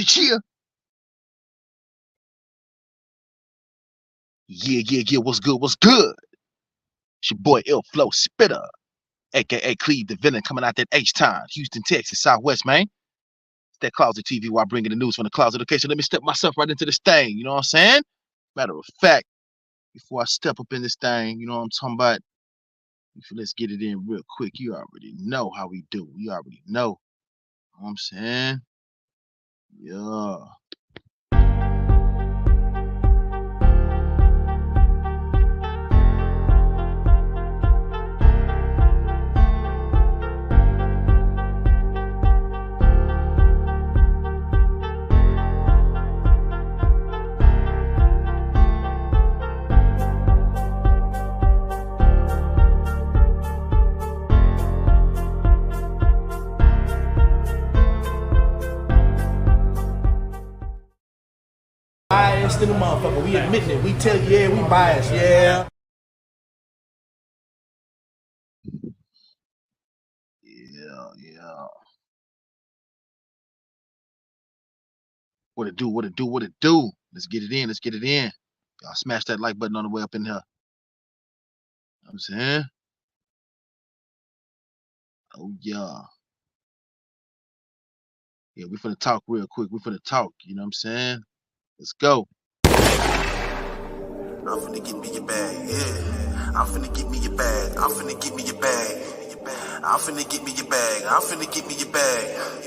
Chia. Yeah. What's good? What's good? It's your boy Ill Flow Spitter, aka Cleve the Villain, coming out that H-Town, Houston, Texas, Southwest, man. It's that Closet TV while bringing the news from the closet. Okay, so let me step myself right into this thing. You know what I'm saying? Matter of fact, before I step up in this thing, you know what I'm talking about? Let's get it in real quick. You already know how we do. You already know. You know what I'm saying? Yeah. Biased in the motherfucker. We admitting it. We tell you, yeah, we biased. Yeah. Yeah. What it do? What it do? What it do? Let's get it in. Let's get it in. Y'all smash that like button on the way up in here. You know what I'm saying? Oh, yeah. Yeah, we finna talk real quick. We finna talk. You know what I'm saying? Let's go. I'm finna get me your bag, yeah. I'm finna get me your bag. I'm finna get me your bag. I'm finna get me your bag. I'm finna get me your bag.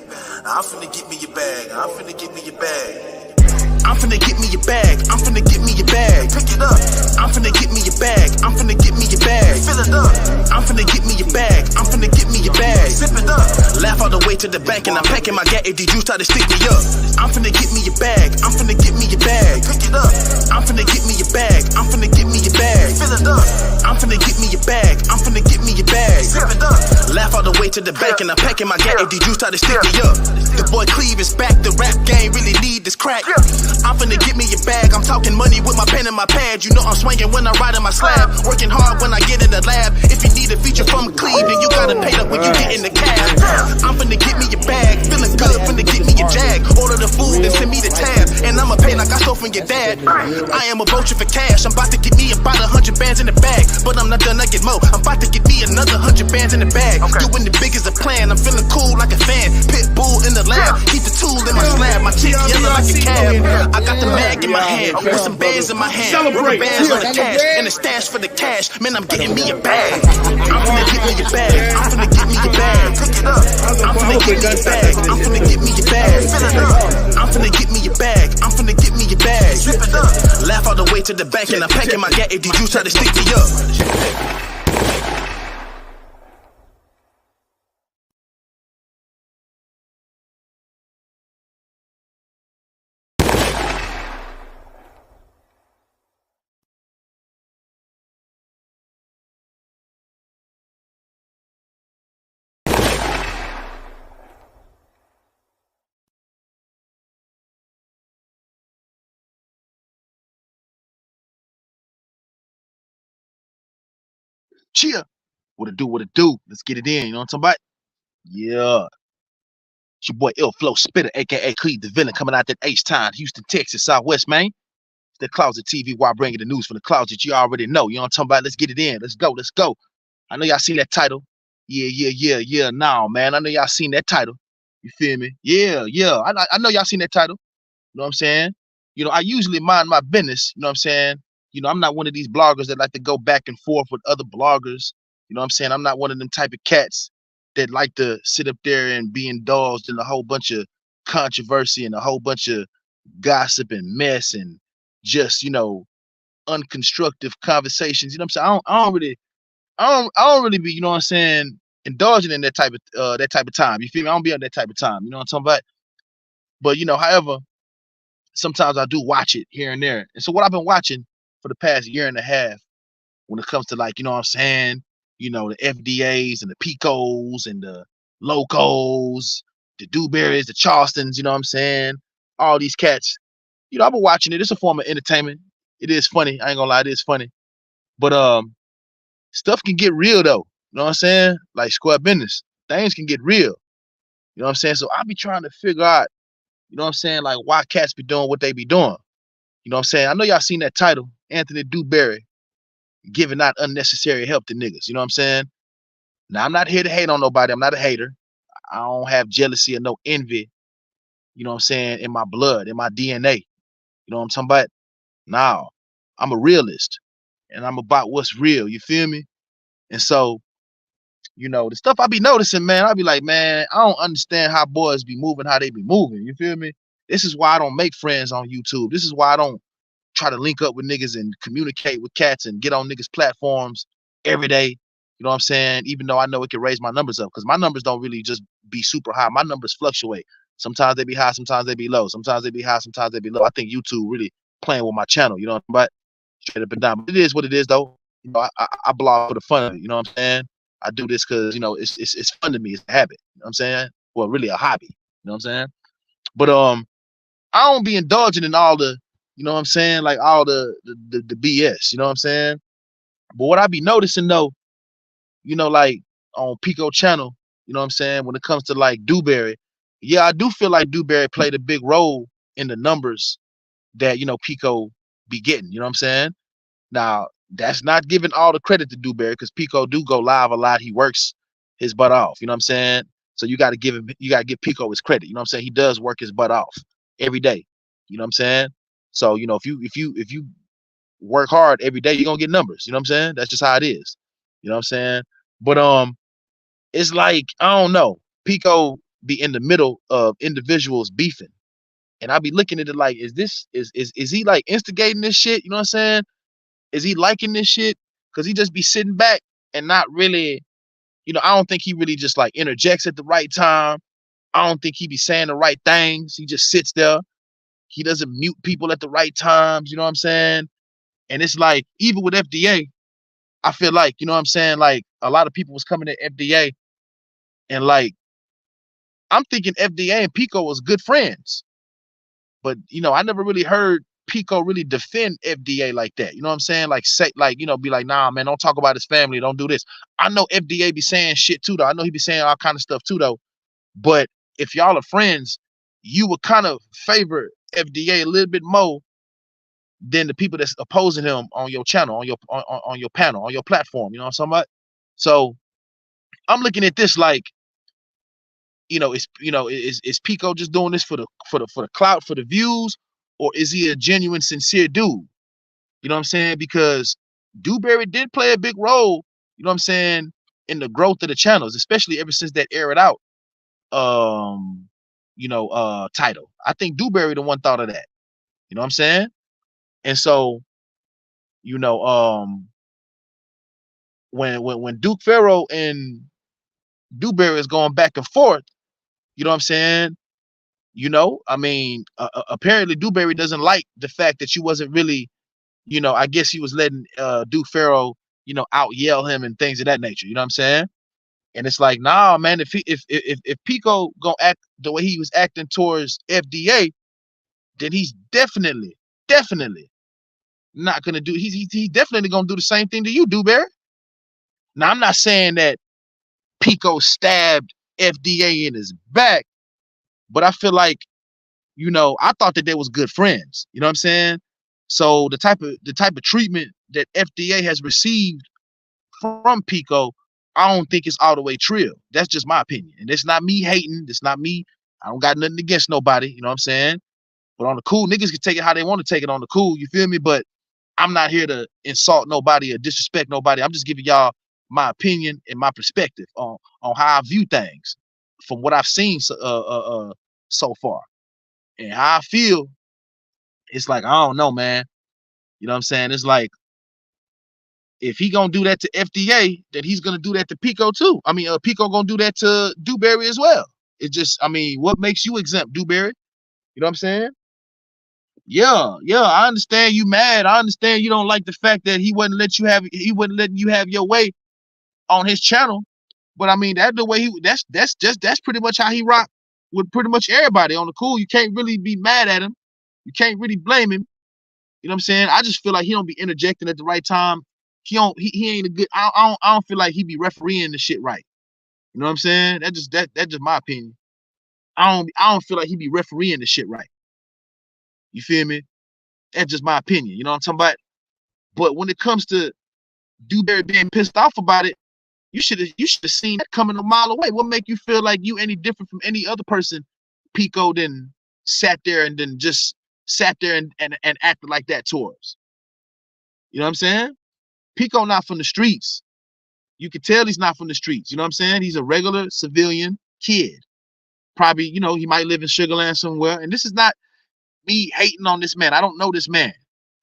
I'm finna get me your bag. I'm finna get me your bag. I'm finna get me your bag. I'm finna get me your bag. Pick it up. I'm finna get me your bag. I'm finna get me your bag. Fill it up. I'm finna get me your bag. I'm finna get me your bag. Zip it up. Laugh all the way to the bank and I'm packing my gat. If the juice try to stick me up, I'm finna get me your bag. I'm finna get me your bag. Pick it up. I'm finna get me your bag. I'm finna get me your bag. Fill it up. I'm finna get me your bag. I'm finna get me your bag. Zip it up. Laugh all the way to the bank and I'm packing my gat. If the juice try to stick me up, the boy Cleve is back. The rap game really need this crack. I'm finna get me your bag. I'm talking money with my pen and my pad. You know I'm swinging when I ride in my slab. Working hard when I get in the lab. If you need a feature from Cleve, then you gotta pay up when you get in the cab. I'm finna get me your bag. Feeling good, finna get me your jag. Order the food and send me the tab. And I'ma pay like I stole from your dad. I am a vulture for cash. I'm about to get me about 100 bands in the bag. But I'm not done, I get more. I'm about to get me another 100 bands in the bag. Doing the big as a plan. I'm feeling cool like a fan. Pit bull in the lab. Keep the tool in my slab. My chick yellow like a cab. I got the mag in my hand with some bands in my hand. Rubber bands on the cash and a stash for the cash. Man, I'm getting me a bag. I'm finna get me your bag. I'm finna get me your bag. Pick it up. I'm finna get me your bag. I'm finna get me your bag. Fill it up. I'm finna get me your bag. I'm finna get me your bag. Zip it up. Laugh all the way to the bank and I'm packing my gat. If the juice try to stick me up. Chia. What it do? What it do? Let's get it in. You know what I'm talking about? Yeah. It's your boy Ill Flow Spitter, aka Cleve the Villain, coming out that H-Town, Houston, Texas, Southwest, man. It's the Closet TV while bringing the news from the closet. You already know. You know what I'm talking about? Let's get it in. Let's go. Let's go. I know y'all seen that title. Yeah. Nah, man. I know y'all seen that title. You feel me? Yeah. I know y'all seen that title. You know what I'm saying? You know, I usually mind my business. You know what I'm saying? You know, I'm not one of these bloggers that like to go back and forth with other bloggers. You know what I'm saying? I'm not one of them type of cats that like to sit up there and be indulged in a whole bunch of controversy and a whole bunch of gossip and mess and just, you know, unconstructive conversations. You know what I'm saying? I don't really be, you know what I'm saying, indulging in that type of time. You feel me? I don't be on that type of time. You know what I'm talking about? But you know, however, sometimes I do watch it here and there. And so what I've been watching for the past year and a half when it comes to, like, you know what I'm saying, you know, the FDAs and the Picos and the Locos, the Dewberries, the Charlestons, you know what I'm saying? All these cats. You know, I've been watching it. It's a form of entertainment. It is funny. I ain't gonna lie, it is funny. But stuff can get real though. You know what I'm saying? Like square business. Things can get real. You know what I'm saying? So I'll be trying to figure out You know what I'm saying? Like why cats be doing what they be doing. You know what I'm saying? I know y'all seen that title, Anthony Dewberry giving out unnecessary help to niggas. You know what I'm saying? Now I'm not here to hate on nobody. I'm not a hater. I don't have jealousy or no envy. You know what I'm saying? In my blood, in my DNA. You know what I'm talking about? Now, I'm a realist, and I'm about what's real. You feel me? And so, the stuff I be noticing, man, I be like, man, I don't understand how boys be moving, how they be moving. You feel me? This is why I don't make friends on YouTube. This is why I don't try to link up with niggas and communicate with cats and get on niggas platforms every day. You know what I'm saying? Even though I know it can raise my numbers up, because my numbers don't really just be super high. My numbers fluctuate. Sometimes they be high, sometimes they be low. Sometimes they be high, sometimes they be low. I think YouTube really playing with my channel. You know what I'm saying? But straight up and down. But it is what it is, though. I blog for the fun of it. You know what I'm saying? I do this because it's fun to me. It's a habit. You know what I'm saying? Well, really a hobby. You know what I'm saying? But I don't be indulging in all the, you know what I'm saying, like all the BS. You know what I'm saying? But what I be noticing though, like on Pico channel, you know what I'm saying, when it comes to like Dewberry, yeah, I do feel like Dewberry played a big role in the numbers that Pico be getting. You know what I'm saying? Now, that's not giving all the credit to Dewberry because Pico do go live a lot. He works his butt off. You know what I'm saying? So you got to give Pico his credit. You know what I'm saying? He does work his butt off every day. You know what I'm saying? So, if you work hard every day, you're gonna get numbers. You know what I'm saying? That's just how it is. You know what I'm saying? But it's like, I don't know. Pico be in the middle of individuals beefing. And I be looking at it like, is he like instigating this shit? You know what I'm saying? Is he liking this shit? Because he just be sitting back and not really, I don't think he really just like interjects at the right time. I don't think he be saying the right things. He just sits there. He doesn't mute people at the right times. You know what I'm saying? And it's like, even with FDA, I feel like, you know what I'm saying? Like a lot of people was coming to FDA and like, I'm thinking FDA and Pico was good friends. But, I never really heard Pico really defend FDA like that. You know what I'm saying? Like say, like, be like, nah, man, don't talk about his family. Don't do this. I know FDA be saying shit too, though. I know he be saying all kind of stuff too, though. But if y'all are friends, you would kind of favor FDA a little bit more than the people that's opposing him on your channel, on your panel, on your platform. You know what I'm talking about? So I'm looking at this like, is Pico just doing this for the clout, for the views, or is he a genuine, sincere dude? You know what I'm saying? Because Dewberry did play a big role, you know what I'm saying, in the growth of the channels, especially ever since that aired out title. I think Dewberry the one thought of that. You know what I'm saying? And so, you know, when Duke Pharaoh and Dewberry is going back and forth, you know what I'm saying? I mean, apparently Dewberry doesn't like the fact that you wasn't really, I guess he was letting Duke Pharaoh, out yell him and things of that nature. You know what I'm saying? And it's like, nah, man, if Pico gonna act the way he was acting towards FDA, then he's definitely not gonna do. He's definitely gonna do the same thing to you, Dewberry. Now, I'm not saying that Pico stabbed FDA in his back, but I feel like, I thought that they was good friends. You know what I'm saying? So the type of treatment that FDA has received from Pico, I don't think it's all the way true. That's just my opinion. And it's not me hating. It's not me. I don't got nothing against nobody. You know what I'm saying? But on the cool, niggas can take it how they want to take it on the cool. You feel me? But I'm not here to insult nobody or disrespect nobody. I'm just giving y'all my opinion and my perspective on how I view things from what I've seen so far. And how I feel, it's like, I don't know, man. You know what I'm saying? It's like, if he gonna do that to FDA, then he's gonna do that to Pico too. I mean, Pico gonna do that to Dewberry as well. It just, I mean, what makes you exempt, Dewberry? You know what I'm saying? Yeah, I understand you mad. I understand you don't like the fact that he wouldn't letting you have your way on his channel. But I mean, that's the way that's pretty much how he rock with pretty much everybody on the cool. You can't really be mad at him. You can't really blame him. You know what I'm saying? I just feel like he don't be interjecting at the right time. He ain't a good. I don't feel like he be refereeing the shit right. You know what I'm saying? That's just my opinion. I don't feel like he be refereeing the shit right. You feel me? That's just my opinion. You know what I'm talking about? But when it comes to Dewberry being pissed off about it, you should have seen that coming a mile away. What make you feel like you any different from any other person, Pico, then sat there and then just sat there and acted like that towards? You know what I'm saying? Pico not from the streets. You can tell he's not from the streets. You know what I'm saying? He's a regular civilian kid. Probably, you know, he might live in Sugarland somewhere. And this is not me hating on this man. I don't know this man.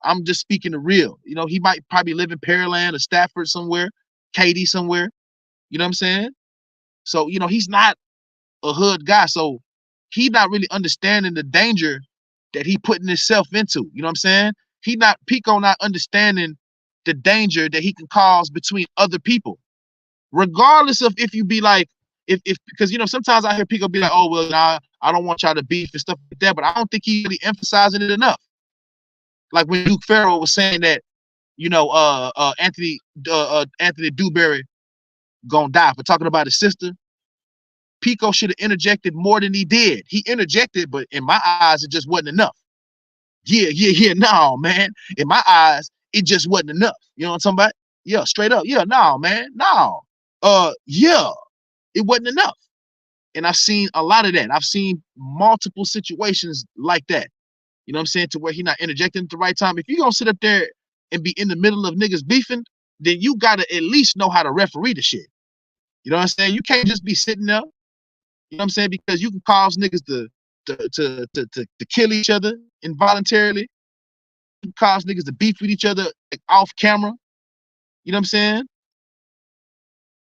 I'm just speaking the real. You know, he might probably live in Pearland or Stafford somewhere, Katy somewhere. You know what I'm saying? So, you know, he's not a hood guy. So he's not really understanding the danger that he putting himself into. You know what I'm saying? Pico not understanding the danger that he can cause between other people. Regardless of if you be like, if because you know, sometimes I hear Pico be like, oh well, nah, I don't want y'all to beef and stuff like that, but I don't think he really emphasizing it enough. Like when Duke Farrell was saying that, you know, Anthony Dewberry gonna die for talking about his sister. Pico should have interjected more than he did. He interjected, but in my eyes, it just wasn't enough. Yeah, no, man. In my eyes, it just wasn't enough. You know what I'm talking about? Yeah, straight up. Yeah, no, man, no. Yeah, it wasn't enough. And I've seen a lot of that. I've seen multiple situations like that. You know what I'm saying? To where he not interjecting at the right time. If you're gonna sit up there and be in the middle of niggas beefing, then you gotta at least know how to referee the shit. You know what I'm saying? You can't just be sitting there. You know what I'm saying? Because you can cause niggas to kill each other involuntarily. You can cause niggas to beef with each other like, off camera. You know what I'm saying?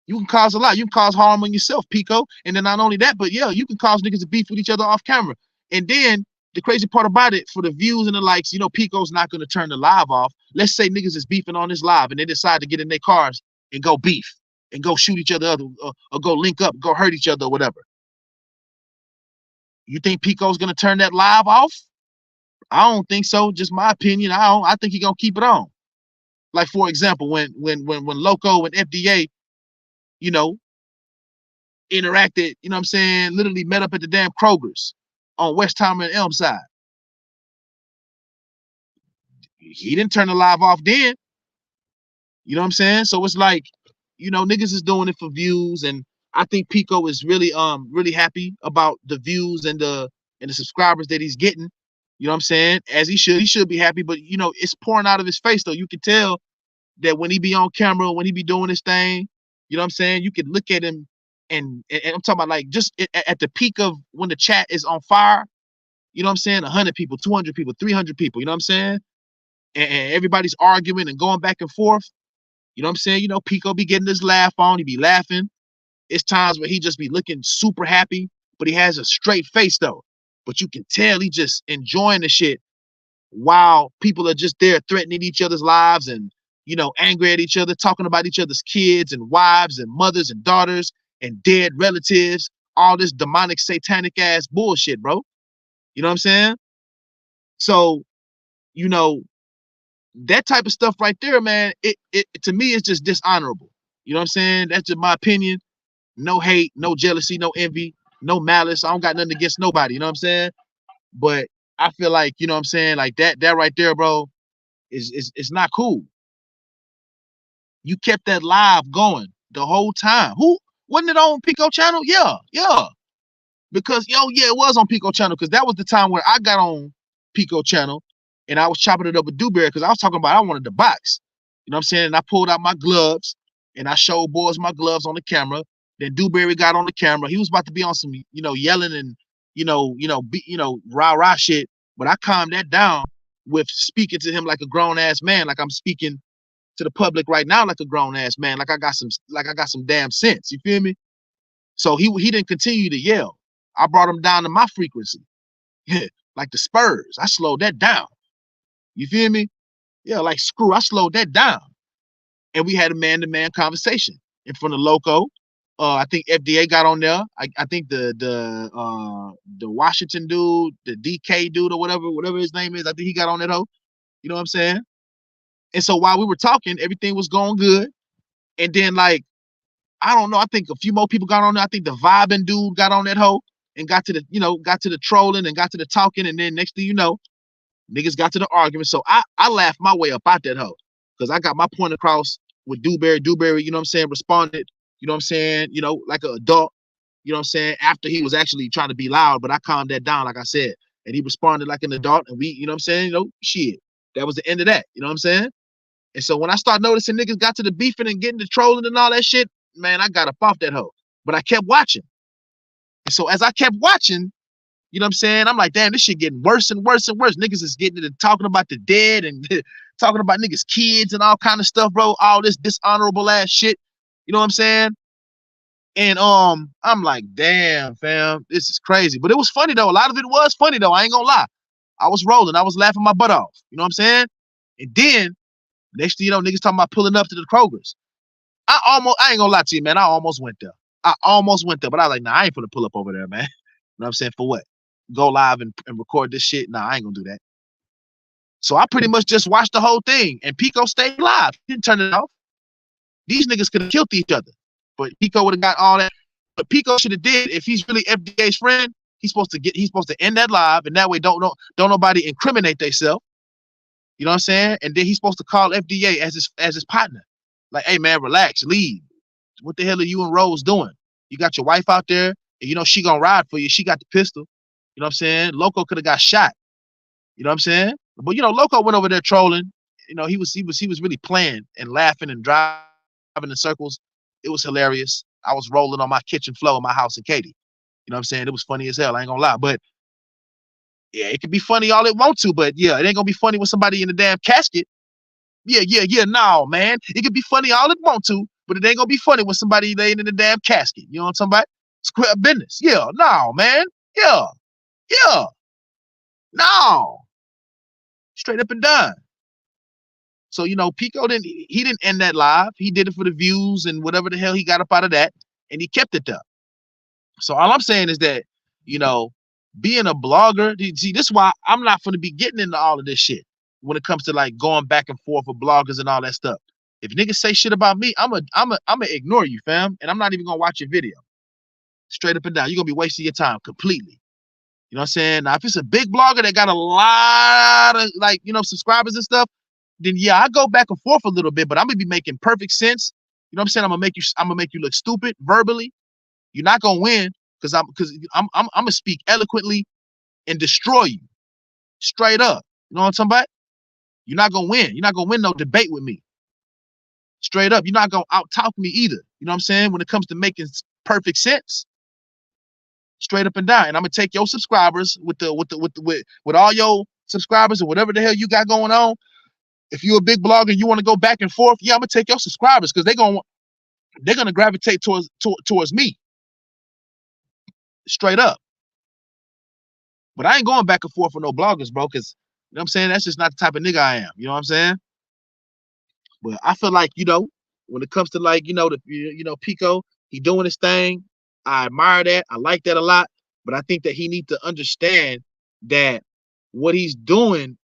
You can cause a lot. You can cause harm on yourself, Pico. And then not only that, but yeah, you can cause niggas to beef with each other off camera. And then the crazy part about it, for the views and the likes, you know, Pico's not going to turn the live off. Let's say niggas is beefing on this live and they decide to get in their cars and go beef and go shoot each other or go link up, go hurt each other or whatever. You think Pico's going to turn that live off? I don't think so. Just my opinion. I think he's going to keep it on. Like, for example, when Loco and FDA, you know, interacted, you know what I'm saying, literally met up at the damn Kroger's on Westheimer and Elmside. He didn't turn the live off then. You know what I'm saying? So it's like, you know, niggas is doing it for views, and I think Pico is really really happy about the views and the subscribers that he's getting. You know what I'm saying? As he should be happy, but you know, it's pouring out of his face though. You can tell that when he be on camera, when he be doing his thing, you know what I'm saying? You can look at him and I'm talking about like just at the peak of when the chat is on fire, you know what I'm saying? 100 people, 200 people, 300 people, you know what I'm saying? And everybody's arguing and going back and forth. You know what I'm saying? You know, Pico be getting his laugh on. He be laughing. It's times where he just be looking super happy, but he has a straight face though. But you can tell he just enjoying the shit while people are just there threatening each other's lives and, you know, angry at each other, talking about each other's kids and wives and mothers and daughters and dead relatives, all this demonic, satanic ass bullshit, bro. You know what I'm saying? So, you know, that type of stuff right there, man, it to me is just dishonorable. You know what I'm saying? That's just my opinion. No hate, no jealousy, no envy, no malice. I don't got nothing against nobody, you know what I'm saying? But I feel like, you know what I'm saying, like that right there, bro, is not cool. You kept that live going the whole time. Who wasn't it on Pico channel? Yeah. Because yeah, it was on Pico channel because that was the time where I got on Pico channel and I was chopping it up with Dewberry because I was talking about I wanted to box. You know what I'm saying? And I pulled out my gloves and I showed boys my gloves on the camera. Then Dewberry got on the camera. He was about to be on some, you know, yelling and rah shit. But I calmed that down with speaking to him like a grown ass man, like I'm speaking to the public right now like a grown ass man, like I got some damn sense. You feel me? So he didn't continue to yell. I brought him down to my frequency. Like the Spurs. I slowed that down. You feel me? Yeah, like screw, I slowed that down. And we had a man-to-man conversation in front of Loco. I think FDA got on there. I think the Washington dude, the DK dude or whatever his name is, I think he got on that hoe. You know what I'm saying? And so while we were talking, everything was going good. And then like, I don't know, I think a few more people got on there. I think the vibing dude got on that hoe. and got to the trolling and got to the talking, and then next thing you know, niggas got to the argument. So I laughed my way up out that hoe because I got my point across with Dewberry. Dewberry, you know what I'm saying, responded, you know what I'm saying, like an adult, you know what I'm saying, after he was actually trying to be loud, but I calmed that down, like I said, and he responded like an adult, and we, you know what I'm saying, shit, that was the end of that, you know what I'm saying? And so when I started noticing niggas got to the beefing and getting to trolling and all that shit, man, I got up off that hoe. But I kept watching. And so as I kept watching, you know what I'm saying, I'm like, damn, this shit getting worse and worse and worse. Niggas is getting into talking about the dead and talking about niggas' kids and all kind of stuff, bro. All this dishonorable ass shit. You know what I'm saying? And I'm like, damn, fam, this is crazy. But it was funny though. A lot of it was funny though. I ain't gonna lie. I was rolling. I was laughing my butt off. You know what I'm saying? And then next thing you know, niggas talking about pulling up to the Kroger's. I ain't gonna lie to you, man. I almost went there. But I was like, nah, I ain't gonna pull up over there, man. You know what I'm saying? For what? Go live and record this shit? Nah, I ain't gonna do that. So I pretty much just watched the whole thing, and Pico stayed live. He didn't turn it off. These niggas could have killed each other, but Pico would have got all that. But Pico should have did, if he's really FDA's friend, he's supposed to end that live, and that way don't nobody incriminate themselves. You know what I'm saying? And then he's supposed to call FDA as his partner. Like, hey man, relax, leave. What the hell are you and Rose doing? You got your wife out there, and she gonna ride for you. She got the pistol. You know what I'm saying? Loco could have got shot. You know what I'm saying? But Loco went over there trolling. He was really playing and laughing and driving in circles. It was hilarious. I was rolling on my kitchen floor in my house in Katy. You know what I'm saying? It was funny as hell. I ain't gonna lie. But yeah, it could be funny all it want to, but yeah, it ain't gonna be funny with somebody in the damn casket. Yeah, no, man. It could be funny all it want to, but it ain't gonna be funny with somebody laying in the damn casket. You know what I'm talking about? Square business. Yeah, no, man. Yeah. No. Straight up and down. So, Pico didn't end that live. He did it for the views and whatever the hell he got up out of that, and he kept it there. So all I'm saying is that, being a blogger, see, this is why I'm not going to be getting into all of this shit when it comes to like going back and forth with bloggers and all that stuff. If niggas say shit about me, I'm gonna ignore you, fam, and I'm not even gonna watch your video. Straight up and down. You're gonna be wasting your time completely. You know what I'm saying? Now, if it's a big blogger that got a lot of subscribers and stuff, then yeah, I go back and forth a little bit, but I'm gonna be making perfect sense. You know what I'm saying? I'm gonna make you look stupid verbally. You're not gonna win because I'm gonna speak eloquently and destroy you. Straight up. You know what I'm talking about? You're not gonna win. You're not gonna win no debate with me. Straight up. You're not gonna out-talk me either. You know what I'm saying? When it comes to making perfect sense. Straight up and down. And I'm gonna take your subscribers with all your subscribers or whatever the hell you got going on. If you're a big blogger and you want to go back and forth, yeah, I'm gonna take your subscribers because they're gonna gravitate towards me. Straight up. But I ain't going back and forth with no bloggers, bro, because you know what I'm saying? That's just not the type of nigga I am. You know what I'm saying? But I feel like, when it comes to like, Pico, he doing his thing. I admire that. I like that a lot. But I think that he needs to understand that what he's doing,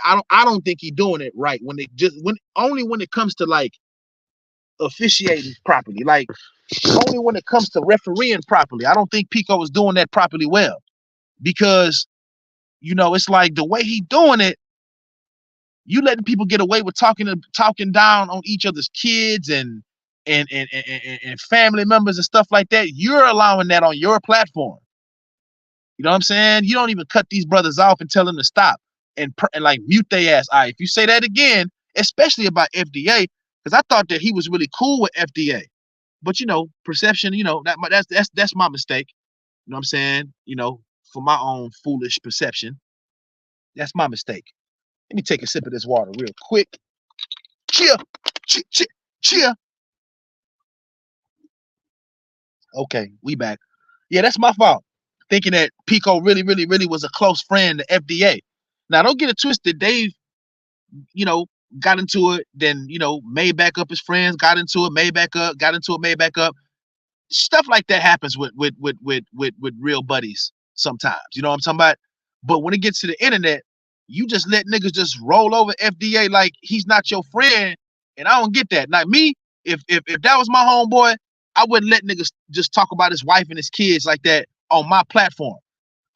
I don't think he's doing it right when it comes to like officiating properly. Like only when it comes to refereeing properly. I don't think Pico is doing that properly well. Because, it's like the way he doing it, you letting people get away with talking down on each other's kids and family members and stuff like that. You're allowing that on your platform. You know what I'm saying? You don't even cut these brothers off and tell them to stop and like mute their ass. All right, if you say that again, especially about FDA, because I thought that he was really cool with FDA, but perception, that's my mistake. You know what I'm saying? For my own foolish perception, that's my mistake. Let me take a sip of this water real quick. Cheer. Cheer. Okay, we back. Yeah, that's my fault. Thinking that Pico really, really, really was a close friend to FDA. Now, don't get it twisted. Dave, got into it, then, made back up his friends, got into it, made back up, got into it, made back up. Stuff like that happens with real buddies sometimes. You know what I'm talking about? But when it gets to the internet, you just let niggas just roll over FDA like he's not your friend, and I don't get that. Now me, if that was my homeboy, I wouldn't let niggas just talk about his wife and his kids like that on my platform.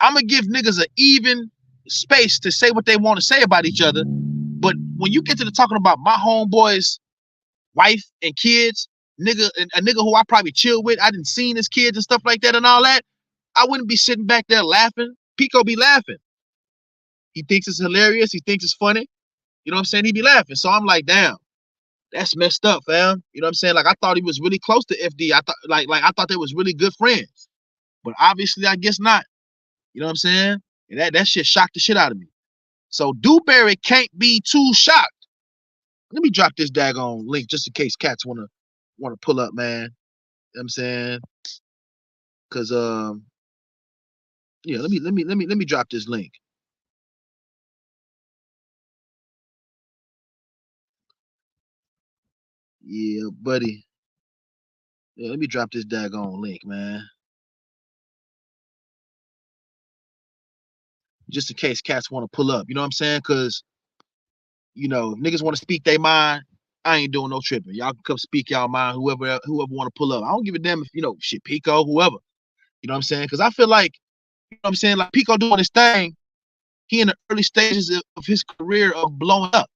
I'm gonna give niggas an even space to say what they want to say about each other. But when you get to the talking about my homeboy's wife and kids, a nigga who I probably chill with, I didn't seen his kids and stuff like that and all that, I wouldn't be sitting back there laughing. Pico be laughing. He thinks it's hilarious. He thinks it's funny. You know what I'm saying? He be laughing. So I'm like, damn, that's messed up, fam. You know what I'm saying? Like I thought he was really close to FD. I thought like I thought they was really good friends. But obviously I guess not. You know what I'm saying? And that shit shocked the shit out of me. So Dewberry can't be too shocked. Let me drop this daggone link just in case cats wanna pull up, man. You know what I'm saying? Cause yeah, let me drop this link. Yeah, buddy. Yeah, let me drop this daggone link, man. Just in case cats want to pull up. You know what I'm saying? Cause you know, if niggas want to speak their mind, I ain't doing no tripping. Y'all can come speak y'all mind, whoever want to pull up. I don't give a damn if, you know, shit, Pico, whoever. You know what I'm saying? Because I feel like, you know what I'm saying, like Pico doing his thing, he in the early stages of his career of blowing up.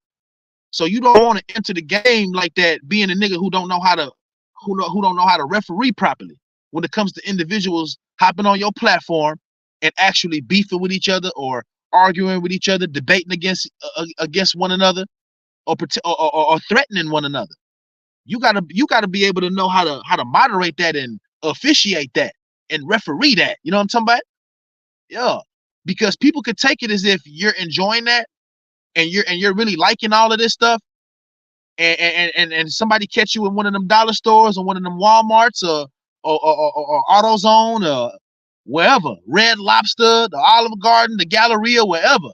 So you don't want to enter the game like that, being a nigga who don't know how to referee properly when it comes to individuals hopping on your platform and actually beefing with each other or arguing with each other, debating against one another, or threatening one another. You gotta be able to know how to moderate that and officiate that and referee that. You know what I'm talking about? Yeah, because people could take it as if you're enjoying that and you're really liking all of this stuff, and somebody catch you in one of them dollar stores or one of them Walmarts or AutoZone or wherever, Red Lobster, the Olive Garden, the Galleria, wherever.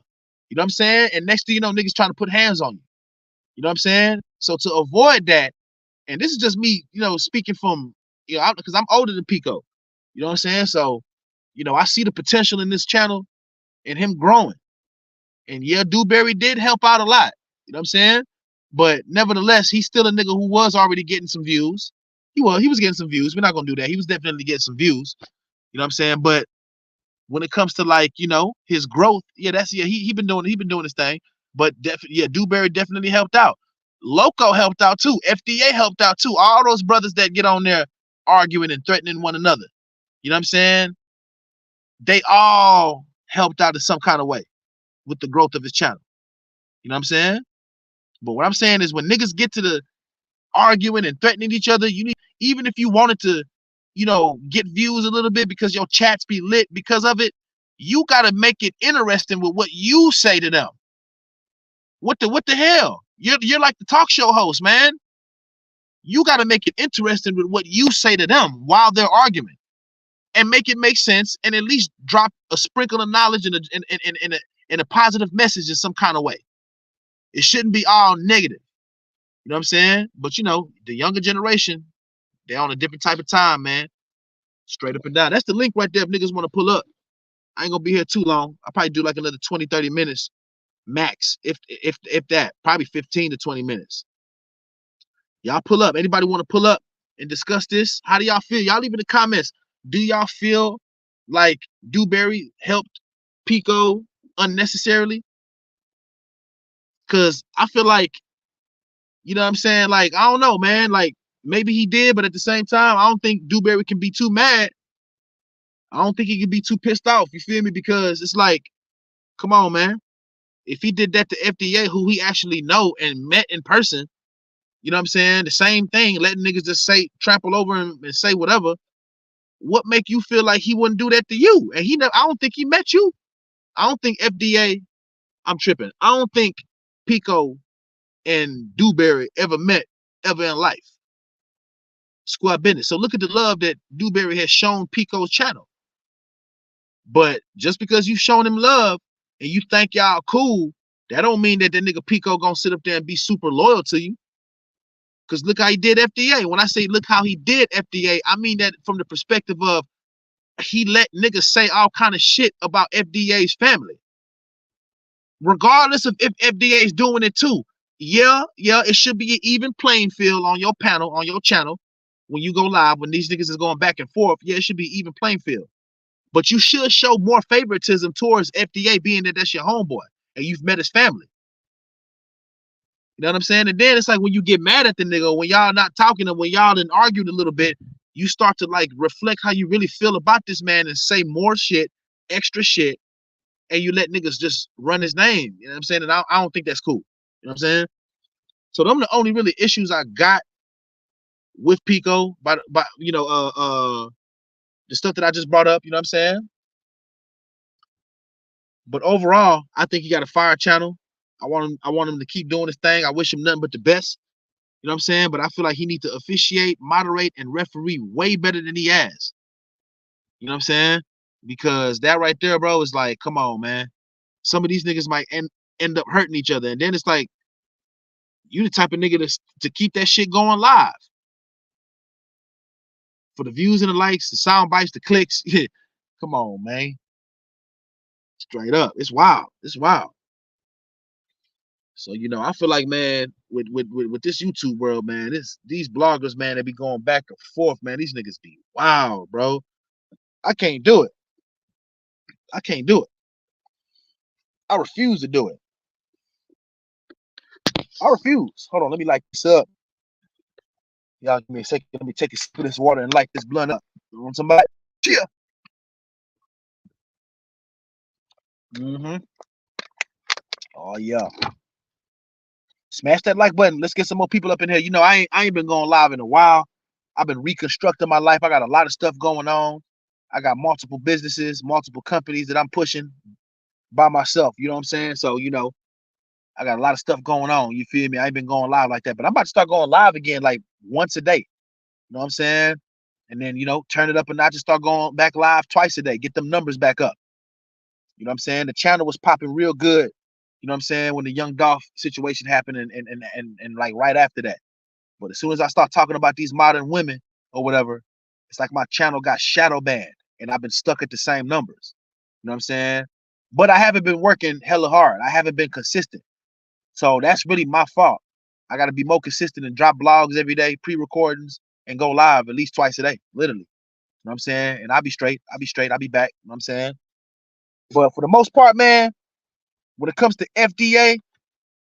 You know what I'm saying? And next thing you know, niggas trying to put hands on you. You know what I'm saying? So to avoid that, and this is just me, you know, speaking from, you know, because I'm older than Pico. You know what I'm saying? So, you know, I see the potential in this channel and him growing. And yeah, Dewberry did help out a lot. You know what I'm saying? But nevertheless, he's still a nigga who was already getting some views. He was getting some views. We're not gonna do that. He was definitely getting some views. You know what I'm saying? But when it comes to, like, you know, his growth, yeah, he been doing his thing. But Dewberry definitely helped out. Loco helped out too. FDA helped out too. All those brothers that get on there arguing and threatening one another. You know what I'm saying? They all helped out in some kind of way with the growth of his channel. You know what I'm saying? But what I'm saying is when niggas get to the arguing and threatening each other, you need, even if you wanted to, you know, get views a little bit because your chats be lit because of it, you gotta make it interesting with what you say to them. What the hell? You're like the talk show host, man. You gotta make it interesting with what you say to them while they're arguing, and make it make sense, and at least drop a sprinkle of knowledge and a positive message in some kind of way. It shouldn't be all negative. You know what I'm saying? But you know, the younger generation, they're on a different type of time, man. Straight up and down. That's the link right there if niggas want to pull up. I ain't gonna be here too long. I'll probably do like another 20, 30 minutes max. If that. Probably 15 to 20 minutes. Y'all pull up. Anybody want to pull up and discuss this? How do y'all feel? Y'all leave in the comments. Do y'all feel like Dewberry helped Pico unnecessarily? Cause I feel like, you know what I'm saying? Like, I don't know, man. Like, maybe he did, but at the same time, I don't think Dewberry can be too mad. I don't think he can be too pissed off. You feel me? Because it's like, come on, man. If he did that to FDA, who he actually know and met in person, you know what I'm saying? The same thing, letting niggas just say, trample over him and say whatever. What make you feel like he wouldn't do that to you? And I don't think he met you. I don't think FDA, I'm tripping. I don't think Pico and Dewberry ever met ever in life. Square business. So look at the love that Dewberry has shown Pico's channel. But just because you shown him love and you think y'all cool, that don't mean that nigga Pico gonna sit up there and be super loyal to you. Because look how he did FDA. When I say look how he did FDA, I mean that from the perspective of he let niggas say all kind of shit about FDA's family. Regardless of if FDA is doing it too. Yeah, it should be an even playing field on your panel, on your channel. When you go live, when these niggas is going back and forth, yeah, it should be even playing field. But you should show more favoritism towards FDA, being that that's your homeboy and you've met his family. You know what I'm saying? And then it's like when you get mad at the nigga, when y'all not talking, and when y'all done argued a little bit, you start to like reflect how you really feel about this man and say more shit, extra shit, and you let niggas just run his name. You know what I'm saying? And I don't think that's cool. You know what I'm saying? So them the only really issues I got with Pico, by the stuff that I just brought up. You know what I'm saying? But overall, I think he got a fire channel. I want him to keep doing his thing. I wish him nothing but the best. You know what I'm saying? But I feel like he needs to officiate, moderate, and referee way better than he has. You know what I'm saying? Because that right there, bro, is like, come on, man. Some of these niggas might end up hurting each other. And then it's like, you the type of nigga to keep that shit going live. For the views and the likes, the sound bites, the clicks. Come on, man. Straight up. It's wild. It's wild. So, you know, I feel like, man, with this YouTube world, man, these bloggers, man, they be going back and forth, man. These niggas be wild, bro. I can't do it. I can't do it. I refuse to do it. I refuse. Hold on, let me light this up. Y'all give me a second. Let me take a sip of this water and light this blunt up. You want somebody? Cheer. Oh yeah. Smash that like button. Let's get some more people up in here. You know, I ain't been going live in a while. I've been reconstructing my life. I got a lot of stuff going on. I got multiple businesses, multiple companies that I'm pushing by myself. You know what I'm saying? So, you know, I got a lot of stuff going on. You feel me? I ain't been going live like that, but I'm about to start going live again, like once a day. You know what I'm saying? And then, you know, turn it up a notch and start going back live twice a day. Get them numbers back up. You know what I'm saying? The channel was popping real good. You know what I'm saying? When the Young Dolph situation happened and like right after that. But as soon as I start talking about these modern women or whatever, it's like my channel got shadow banned and I've been stuck at the same numbers. You know what I'm saying? But I haven't been working hella hard. I haven't been consistent. So that's really my fault. I got to be more consistent and drop blogs every day, pre-recordings, and go live at least twice a day, literally. You know what I'm saying? And I'll be straight. I'll be straight. I'll be back. You know what I'm saying? But for the most part, man, when it comes to FDA,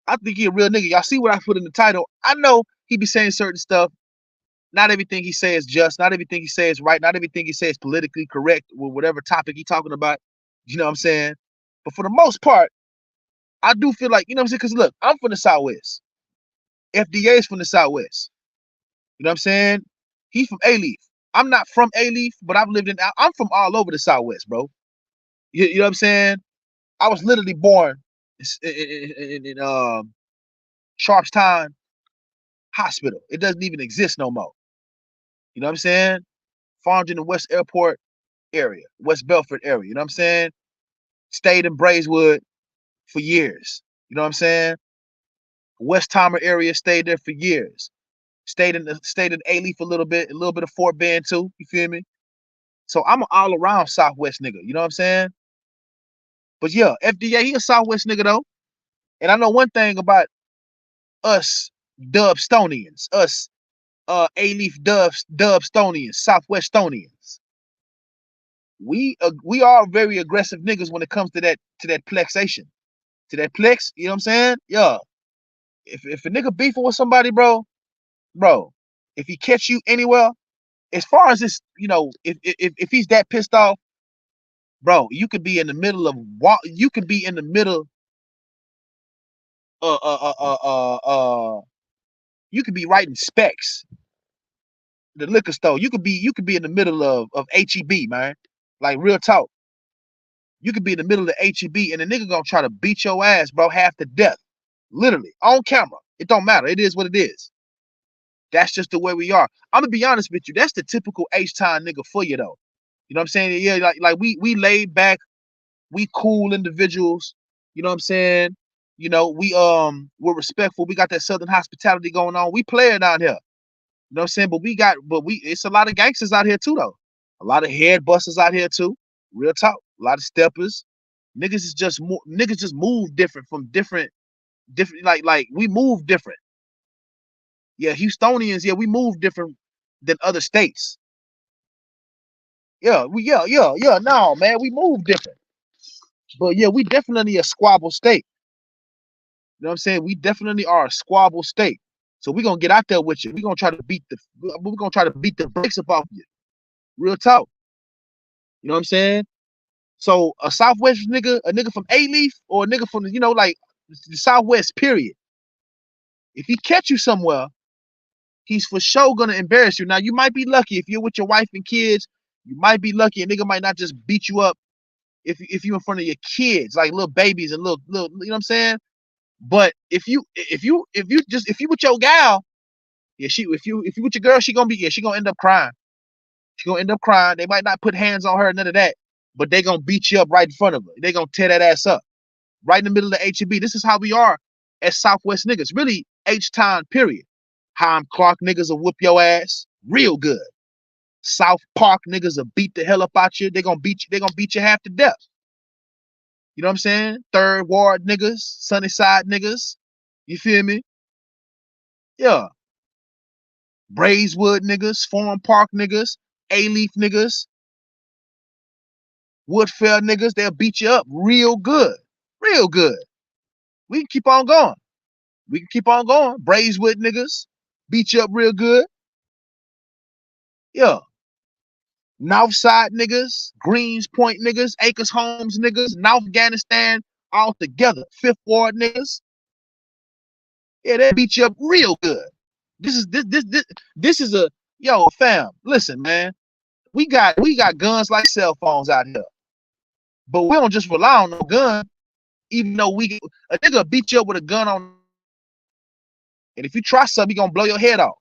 I think he a real nigga. Y'all see what I put in the title. I know he be saying certain stuff. Not everything he says is just. Not everything he says is right. Not everything he says is politically correct with whatever topic he talking about. You know what I'm saying? But for the most part, I do feel like, you know what I'm saying? Because look, I'm from the Southwest. FDA is from the Southwest. You know what I'm saying? He's from A-Leaf. I'm not from A-Leaf, but I'm from all over the Southwest, bro. You know what I'm saying? I was literally born in Sharpstown Hospital. It doesn't even exist no more. You know what I'm saying? Farmed in the West Airport area, West Belford area. You know what I'm saying? Stayed in Braeswood for years. You know what I'm saying? Westheimer area, stayed there for years. Stayed in A-Leaf a little bit of Fort Bend too. You feel me? So I'm an all around Southwest nigga. You know what I'm saying? But yeah, FDA, he a Southwest nigga though. And I know one thing about us Dubstonians, us A-Leaf Dubstonians, Southwestonians. We are very aggressive niggas when it comes to that plexation. To that plex, you know what I'm saying? Yeah. If a nigga beefing with somebody, bro, if he catch you anywhere, as far as this, you know, if he's that pissed off, bro, you could be in the middle of you could be writing specs, the liquor store. You could be in the middle of HEB, man. Like real talk. You could be in the middle of HEB and the nigga gonna try to beat your ass, bro, half to death. Literally, on camera. It don't matter. It is what it is. That's just the way we are. I'm gonna be honest with you. That's the typical H-Town nigga for you though. You know what I'm saying? Yeah, like we laid back, we cool individuals. You know what I'm saying? You know, we're respectful. We got that Southern hospitality going on. We play it down here. You know what I'm saying? But it's a lot of gangsters out here too, though. A lot of head busters out here too. Real talk. A lot of steppers. Niggas just move different from different like we move different. Yeah, Houstonians, yeah, we move different than other states. Yeah, no, man, we move different. But yeah, we definitely a squabble state. You know what I'm saying? We definitely are a squabble state. So we're gonna get out there with you. We're gonna try to beat the brakes up off you. Real talk. You know what I'm saying? So a Southwest nigga, a nigga from A-Leaf, or a nigga from like the Southwest, period. If he catch you somewhere, he's for sure gonna embarrass you. Now you might be lucky if you're with your wife and kids. You might be lucky. A nigga might not just beat you up if you in front of your kids, like little babies and little, you know what I'm saying? But if you with your gal, yeah, if you with your girl, she gonna end up crying. She gonna end up crying. They might not put hands on her, none of that, but they gonna beat you up right in front of her. They gonna tear that ass up right in the middle of the H-E-B. This is how we are as Southwest niggas. Really, H-Town, period. Heim Clark niggas will whoop your ass real good. South Park niggas will beat the hell up out you. They gonna beat you half to death. You know what I'm saying? Third Ward niggas, Sunnyside niggas. You feel me? Yeah. Braeswood niggas, Forum Park niggas, A-Leaf niggas, Woodfair niggas, they'll beat you up real good. Real good. We can keep on going. Braeswood niggas, beat you up real good. Yeah. Northside niggas, Greens Point niggas, Acres Homes niggas, North Afghanistan, all together. Fifth Ward niggas. Yeah, they beat you up real good. This is a fam. Listen, man. We got guns like cell phones out here. But we don't just rely on no gun, even though a nigga beat you up with a gun on, and if you try something, he gonna blow your head off.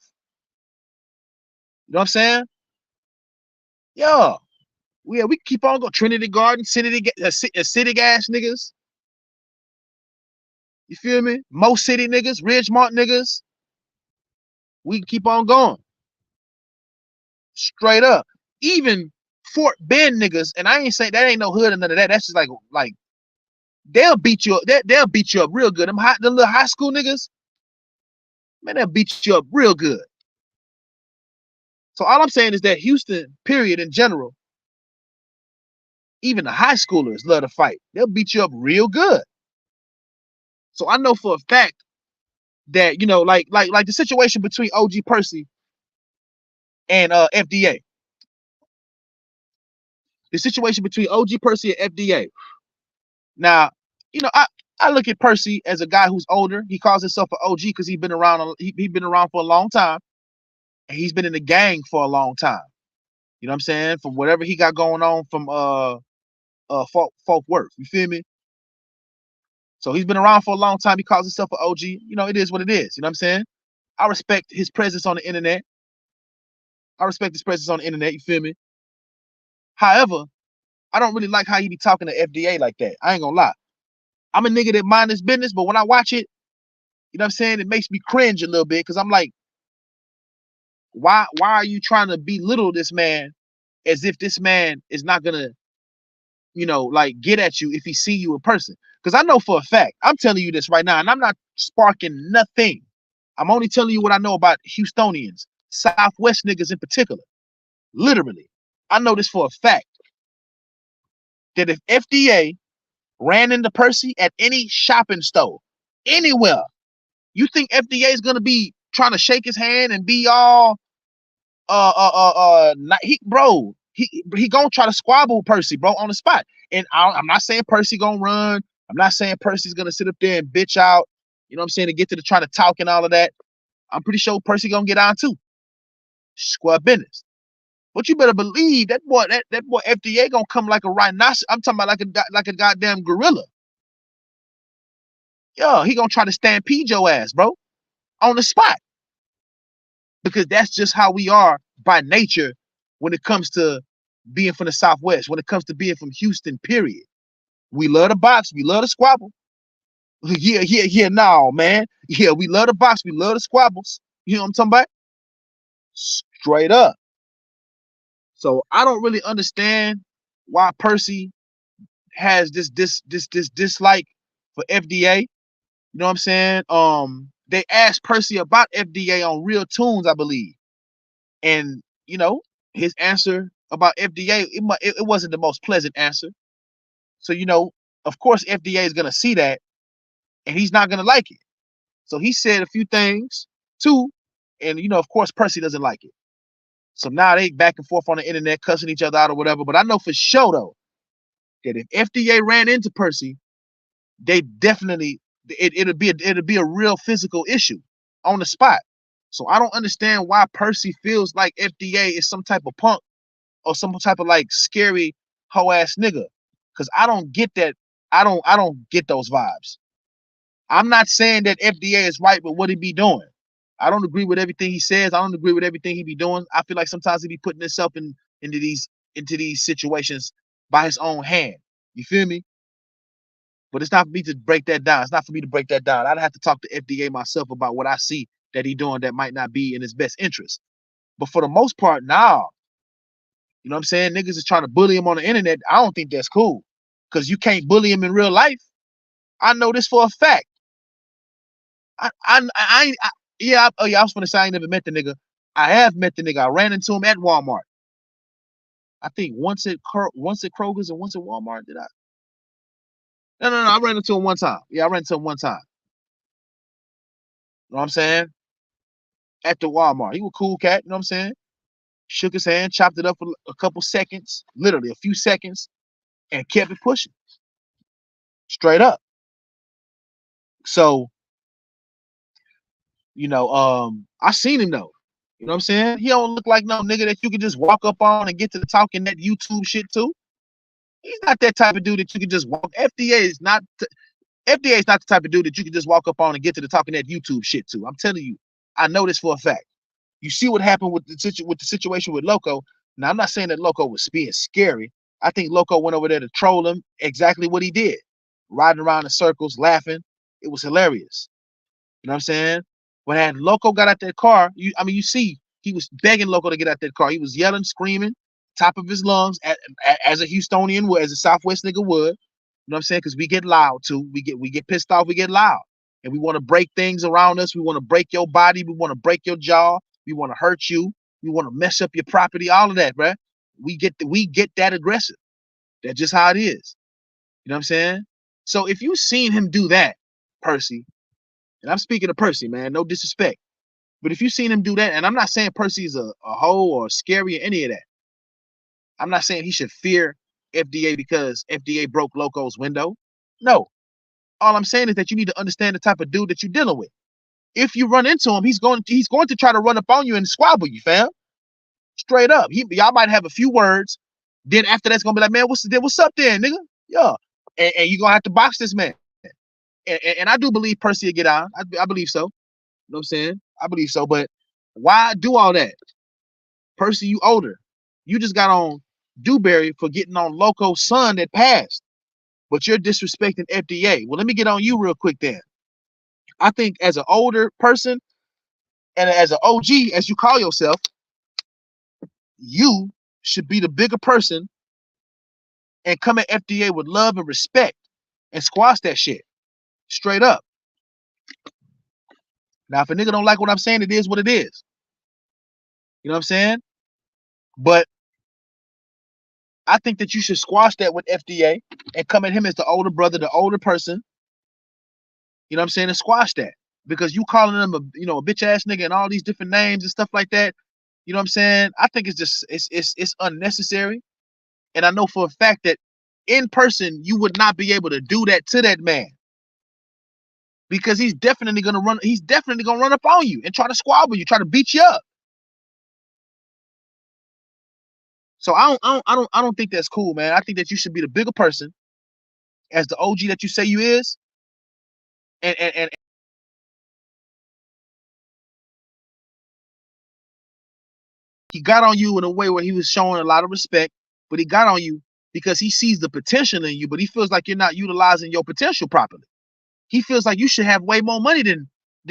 You know what I'm saying? Yeah. We keep on going. Trinity Garden, City Gas niggas. You feel me? Mo City niggas, Ridgemont niggas. We keep on going. Straight up. Even Fort Bend niggas, and I ain't saying that ain't no hood and none of that. That's just like they'll beat you up. They'll beat you up real good. Them little high school niggas, man, they'll beat you up real good. So all I'm saying is that Houston, period, in general, even the high schoolers love to fight. They'll beat you up real good. So I know for a fact that like the situation between OG Percy and FDA. The situation between OG Percy and FDA. Now, I look at Percy as a guy who's older. He calls himself an OG because he's been around. He's been around for a long time, and he's been in the gang for a long time. You know what I'm saying? From whatever he got going on from Fort Worth. You feel me? So he's been around for a long time. He calls himself an OG. It is what it is. You know what I'm saying? I respect his presence on the internet. You feel me? However, I don't really like how he be talking to FDA like that. I ain't gonna lie. I'm a nigga that mind his business, but when I watch it, you know what I'm saying, it makes me cringe a little bit because I'm like, why are you trying to belittle this man as if this man is not gonna, like get at you if he see you in person? Because I know for a fact, I'm telling you this right now, and I'm not sparking nothing. I'm only telling you what I know about Houstonians, Southwest niggas in particular. Literally, I know this for a fact that if FDA ran into Percy at any shopping store, anywhere, you think FDA is gonna be trying to shake his hand and be all he gonna try to squabble Percy, bro, on the spot. And I'm not saying Percy gonna run. I'm not saying Percy's gonna sit up there and bitch out. You know what I'm saying, to get to the try to talk and all of that. I'm pretty sure Percy gonna get on too. Square business. But you better believe that boy FDA gonna come like a rhinoceros. I'm talking about like a goddamn gorilla. Yo, he gonna try to stampede your ass, bro, on the spot. Because that's just how we are by nature when it comes to being from the Southwest, when it comes to being from Houston, period. We love to box, we love to squabble. No, man. Yeah, we love to box, we love the squabbles. You know what I'm talking about? Straight up. So I don't really understand why Percy has this dislike for FDA. You know what I'm saying? They asked Percy about FDA on Real Tunes, I believe. And his answer about FDA, it wasn't the most pleasant answer. So, of course, FDA is going to see that and he's not going to like it. So he said a few things too. And, of course, Percy doesn't like it. So now they back and forth on the internet, cussing each other out or whatever. But I know for sure, though, that if FDA ran into Percy, they definitely, it'll be a real physical issue on the spot. So I don't understand why Percy feels like FDA is some type of punk or some type of like scary hoe ass nigga. Cause I don't get that. I don't get those vibes. I'm not saying that FDA is right with what he be doing. I don't agree with everything he says. I don't agree with everything he be doing. I feel like sometimes he be putting himself into these situations by his own hand. You feel me? But it's not for me to break that down. It's not for me to break that down. I'd have to talk to FDA myself about what I see that he doing that might not be in his best interest. But for the most part, nah. You know what I'm saying? Niggas is trying to bully him on the internet. I don't think that's cool. Because you can't bully him in real life. I know this for a fact. Yeah, I was gonna say I ain't never met the nigga. I have met the nigga. I ran into him at Walmart. I think once at Kroger's and once at Walmart. Did I? No. I ran into him one time. Yeah, I ran into him one time. You know what I'm saying? At the Walmart. He was a cool cat. You know what I'm saying? Shook his hand, chopped it up for a couple seconds, literally a few seconds, and kept it pushing. Straight up. So, I seen him though. You know what I'm saying? He don't look like no nigga that you can just walk up on and get to the talking that YouTube shit too. He's not that type of dude that you can just walk. FDA is not the type of dude that you can just walk up on and get to the talking that YouTube shit too. I'm telling you, I know this for a fact. You see what happened with the situation with Loco. Now I'm not saying that Loco was being scary. I think Loco went over there to troll him. Exactly what he did, riding around in circles, laughing. It was hilarious. You know what I'm saying? When Loco got out that car, you see, he was begging Loco to get out that car. He was yelling, screaming, top of his lungs, as a Houstonian would, as a Southwest nigga would. You know what I'm saying? Because we get loud too. We get pissed off. We get loud, and we want to break things around us. We want to break your body. We want to break your jaw. We want to hurt you. We want to mess up your property. All of that, bruh. We get that aggressive. That's just how it is. You know what I'm saying? So if you seen him do that, Percy, and I'm speaking to Percy, man, no disrespect, but if you seen him do that, and I'm not saying Percy's a hoe or scary or any of that. I'm not saying he should fear FDA because FDA broke Loco's window. No. All I'm saying is that you need to understand the type of dude that you're dealing with. If you run into him, he's going to try to run up on you and squabble you, fam. Straight up. Y'all might have a few words. Then after that's gonna be like, man, what's up there, nigga? Yeah. And you're gonna have to box this man. And I do believe Percy will get on. I believe so. You know what I'm saying? I believe so. But why do all that? Percy, you older. You just got on Dewberry for getting on Loco's son that passed. But you're disrespecting FDA. Well, let me get on you real quick then. I think as an older person and as an OG, as you call yourself, you should be the bigger person and come at FDA with love and respect and squash that shit. Straight up. Now, if a nigga don't like what I'm saying, it is what it is. You know what I'm saying? But I think that you should squash that with FDA and come at him as the older brother, the older person. You know what I'm saying? And squash that. Because you calling him a bitch ass nigga and all these different names and stuff like that. You know what I'm saying? I think it's unnecessary. And I know for a fact that in person, you would not be able to do that to that man. Because he's definitely gonna run up on you and try to squabble you, try to beat you up. So I don't think that's cool, man. I think that you should be the bigger person as the OG that you say you is. And he got on you in a way where he was showing a lot of respect, but he got on you because he sees the potential in you, but he feels like you're not utilizing your potential properly. He feels like you should have way more money than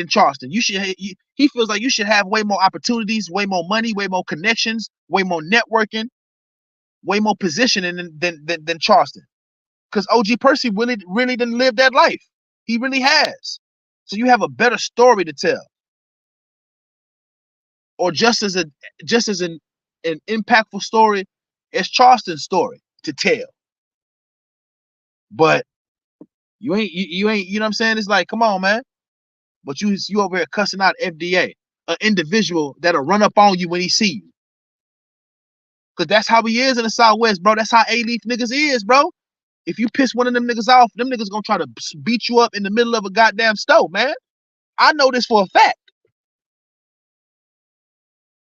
Charleston. He feels like you should have way more opportunities, way more money, way more connections, way more networking, way more positioning than Charleston. Because OG Percy really didn't live that life. He really has. So you have a better story to tell. Or just as an impactful story It's Charleston's story to tell. But you ain't, you know what I'm saying? It's like, come on, man. But you over here cussing out FDA, an individual that'll run up on you when he see you. Cause that's how he is in the Southwest, bro. That's how A-Leaf niggas is, bro. If you piss one of them niggas off, them niggas gonna try to beat you up in the middle of a goddamn stove, man. I know this for a fact.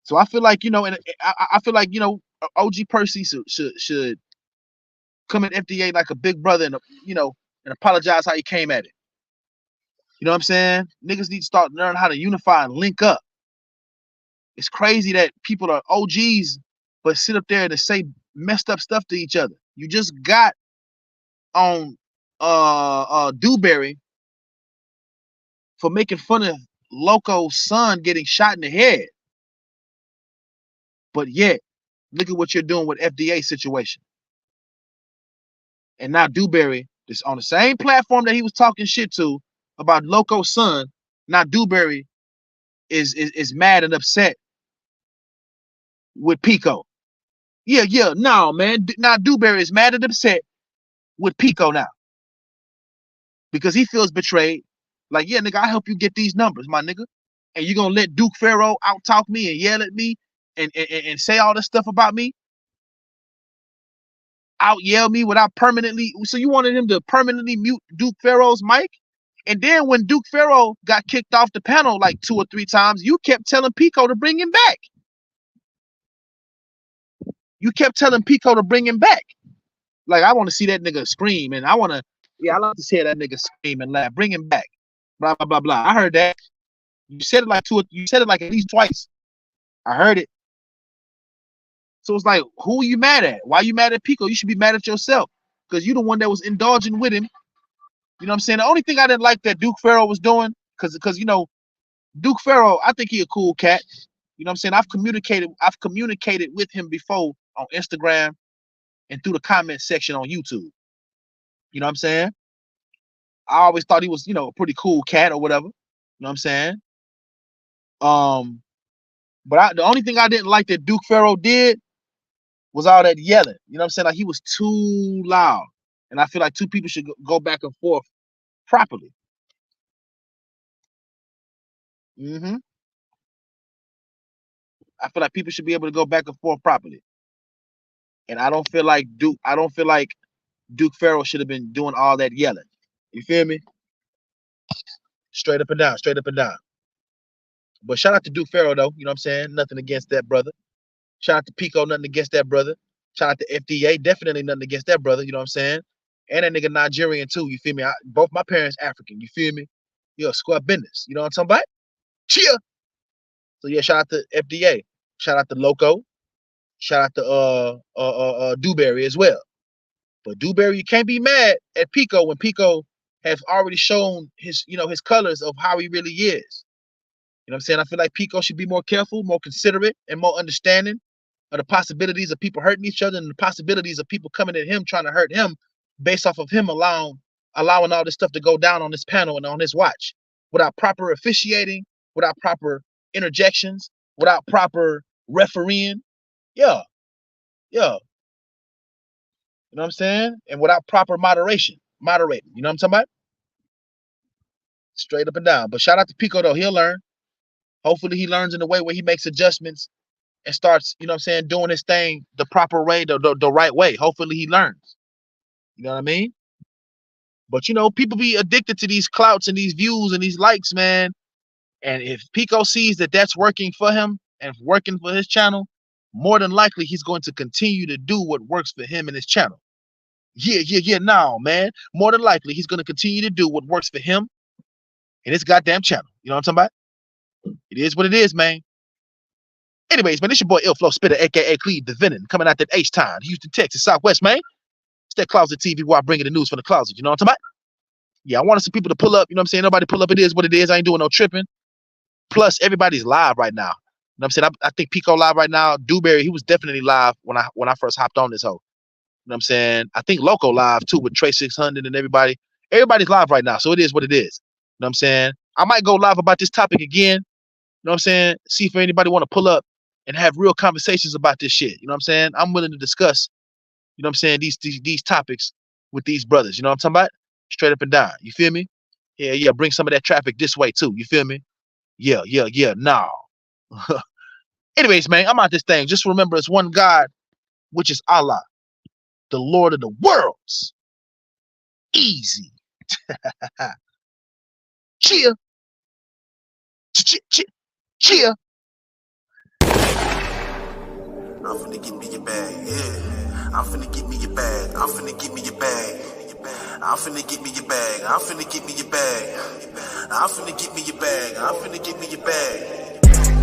So I feel like, and I feel like, OG Percy should come at FDA like a big brother and and apologize how he came at it. You know what I'm saying? Niggas need to start learning how to unify and link up. It's crazy that people are OGs but sit up there to say messed up stuff to each other. You just got on Dewberry for making fun of Loco's son getting shot in the head. But yet, look at what you're doing with FDA situation. And now Dewberry is on the same platform that he was talking shit to about Loco's son. Now Dewberry is mad and upset with Pico. Yeah, no, man. Now Dewberry is mad and upset with Pico now. Because he feels betrayed. Like, yeah, nigga, I help you get these numbers, my nigga. And you're gonna let Duke Pharaoh out-talk me and yell at me and say all this stuff about me? Out-yell me without permanently... So you wanted him to permanently mute Duke Pharaoh's mic? And then when Duke Pharaoh got kicked off the panel like 2 or 3 times, you kept telling Pico to bring him back. You kept telling Pico to bring him back. Like, I want to see that nigga scream, and I like to see that nigga scream and laugh. Bring him back. Blah, blah, blah, blah. I heard that. You said it like at least twice. I heard it. So it's like, who are you mad at? Why are you mad at Pico? You should be mad at yourself. Because you're the one that was indulging with him. You know what I'm saying? The only thing I didn't like that Duke Pharaoh was doing, because Duke Pharaoh, I think he a cool cat. You know what I'm saying? I've communicated with him before on Instagram and through the comment section on YouTube. You know what I'm saying? I always thought he was, a pretty cool cat or whatever. You know what I'm saying? But the only thing I didn't like that Duke Pharaoh did was all that yelling. You know what I'm saying? Like, he was too loud. And I feel like 2 people should go back and forth properly. I feel like people should be able to go back and forth properly. And I don't feel like Duke Pharaoh should have been doing all that yelling. You feel me? Straight up and down, straight up and down. But shout out to Duke Pharaoh, though. You know what I'm saying? Nothing against that brother. Shout out to Pico, nothing against that brother. Shout out to FDA, definitely nothing against that brother. You know what I'm saying? And that nigga Nigerian, too. You feel me? Both my parents African. You feel me? Yo, square business. You know what I'm talking about? Cheer. So, yeah, shout out to FDA. Shout out to Loco. Shout out to Dewberry as well. But Dewberry, you can't be mad at Pico when Pico has already shown his colors of how he really is. You know what I'm saying? I feel like Pico should be more careful, more considerate, and more understanding of the possibilities of people hurting each other and the possibilities of people coming at him trying to hurt him based off of him allowing all this stuff to go down on this panel and on his watch without proper officiating, without proper interjections, without proper refereeing. Yeah. You know what I'm saying? And without proper moderating. You know what I'm talking about? Straight up and down. But shout out to Pico, though. He'll learn. Hopefully he learns in a way where he makes adjustments and starts, you know what I'm saying, doing his thing the proper way, the right way. Hopefully he learns. You know what I mean? But, people be addicted to these clouts and these views and these likes, man. And if Pico sees that that's working for him and working for his channel, more than likely he's going to continue to do what works for him and his channel. No, man. More than likely he's going to continue to do what works for him and his goddamn channel. You know what I'm talking about? It is what it is, man. Anyways, man, this your boy Flow Spitter, aka Cleve the Venom, coming out that H-Town, Houston, Texas, Southwest, man. It's that Closet TV where I bring you the news from the closet. You know what I'm talking about? Yeah, I wanted some people to pull up. You know what I'm saying? Nobody pull up. It is what it is. I ain't doing no tripping. Plus, everybody's live right now. You know what I'm saying? I think Pico live right now. Dewberry, he was definitely live when I first hopped on this hoe. You know what I'm saying? I think Loco live too with Trey 600 and everybody. Everybody's live right now, so it is what it is. You know what I'm saying? I might go live about this topic again. You know what I'm saying? See if anybody want to pull up and have real conversations about this shit. You know what I'm saying? I'm willing to discuss, you know what I'm saying, these topics with these brothers. You know what I'm talking about? Straight up and down. You feel me? Yeah, yeah. Bring some of that traffic this way too. You feel me? Yeah, yeah, yeah. Nah. Anyways, man, I'm out this thing. Just remember, it's one God, which is Allah, the Lord of the worlds. Easy. Cheer. Cheer. I'm finna get me your bag, yeah. I'm finna get me your bag. I'm finna get me your bag. I'm finna get me your bag. I'm finna get me your bag. I'm finna get me your bag. I'm finna get me your bag.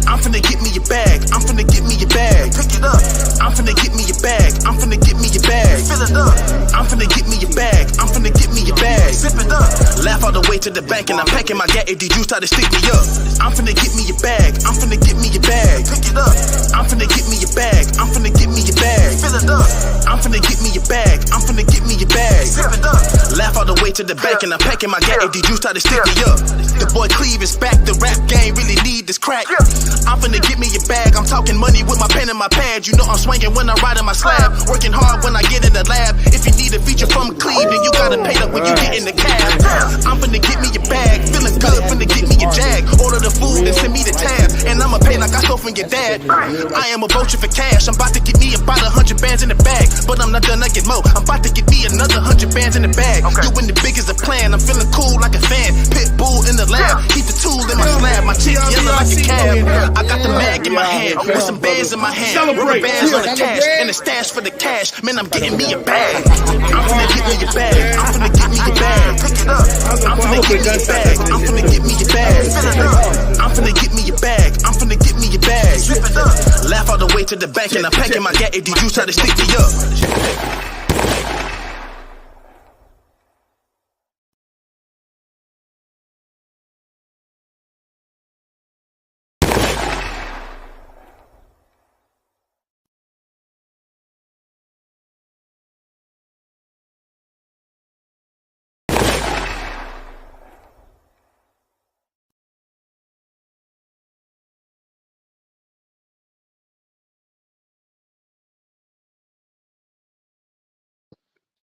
I'm finna get me your bag. I'm finna get me your bag. Pick it up. I'm finna get me your bag. I'm finna get me your bag. Fill it up. I'm finna get me your bag. I'm finna get me your bag. Zip it up. Laugh all the way to the bank and I'm packing my gat. If the juice try to stick me up, I'm finna get me your bag. I'm finna get me your bag. Pick it up. I'm finna get me your bag. I'm finna get me your bag. Fill it up. I'm finna get me your bag. I'm finna get me your bag. Zip it up. Laugh all the way to the bank and I'm packing my gat. If the juice try to stick me up, the boy Cleve is back. The rap game really need this crack. I'm finna get me your bag. I'm talking money with my pen and my pad. You know I'm swinging when I ride in my slab. Working hard when I get in the lab. If you need a feature from Cleveland, you gotta pay up when you get in the cab. I'm finna get me your bag. Feeling good, finna get me your jag. Order the food and send me the tab. And I'ma pay like I stole from your dad. I am a vulture for cash. I'm about to get me about 100 bands in the bag. But I'm not done, I get more. I'm about to get me another 100 bands in the bag. You in the big as a plan. I'm feeling cool like a fan. Pit bull in the lab. Keep the tool in my slab. My chick yellow like a cab. I got the mag in my hand with some bands in my hand. Rubber bands on the cash and a stash for the cash. Man, I'm getting me a bag. I'm finna get me your bag. I'm finna get me your bag. Pick it up. I'm finna get me your bag. I'm finna get me your bag. I'm finna get me your bag. I'm finna get me your bag. Laugh all the way to the bank and I'm packing my gat. If the juice try to stick me up.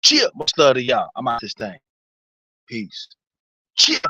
Cheer. Much love to y'all. I'm out this thing. Peace. Cheer.